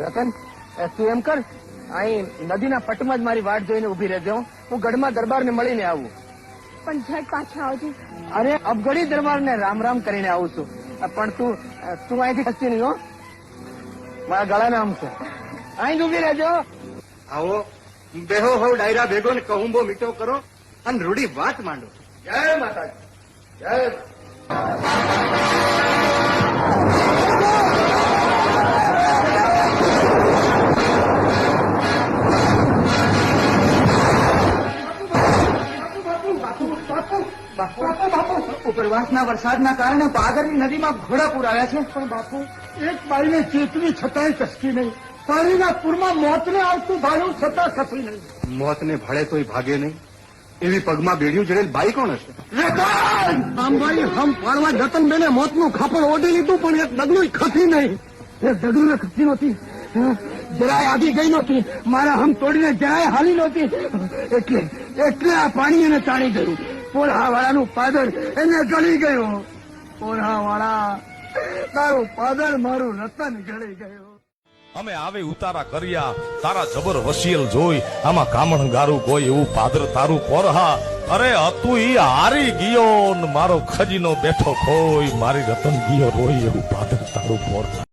રતન તું એમ કર, અહીં નદીના પટમાં જ મારી વાટ જોઈને ઉભી રહેજો. હું ગઢમાં દરબારને મળીને આવું. પણ ઝટ પાછા આવજો. અરે અબગડી દરબારને રામ રામ કરીને આવું છું. પણ તું અહીંથી ખસતી નહીં હો, મારા ગળાના આમ છે. અહીં જ ઉભી રહેજો. આવો બેહો હો ડાયરા ભેગો ને કહુંબો મીઠો કરો અને રૂડી વાત માંડો. જય માતાજી. જય ઉપરવાસના વરસાદના કારણે પાગરની નદીમાં ઘોડાપૂર આવ્યા છે. પણ બાપુ, એક બાઈને ચેતવી છતાંય કસકી નહીં. પાણીના પૂરમાં મોતને આવતું ભાડું છતાં ખસી નહીં. મોતને ભાડે તોય ભાગે નહીં એવી પગમાં બેડિયું જડેલ બાઈ કોણ હશે? આંબાઈ હમ પાડવા જતનબેને મોતનું ખાપડ ઓઢી લીધું, પણ એક ડગલું ખસી નહીં. એક ડગલું ખસી નહોતી, જરાય આગી ગઈ નહોતી. મારા હમ તોડીને જરાય હાલી નહોતી. એટલે આ પાણી એને તાણી ગયું. પોળહાવાળાનું પાદર એને ગળી ગયું. પોળહાવાળા તારું પાદર મારું રતન ગળી ગયું. અમે આવી ઉતારા કર્યા તારા જબર વસીલ જોઈ, આમાં કામણ ગારું કોઈ એવું પાદર તારું પોરહા. અરે હતું ઈ હારી ગયો ને મારો ખજીનો બેઠો ખોઈ, મારી રતન ગયો રોઈ એવું પાદર તારું પોરહા.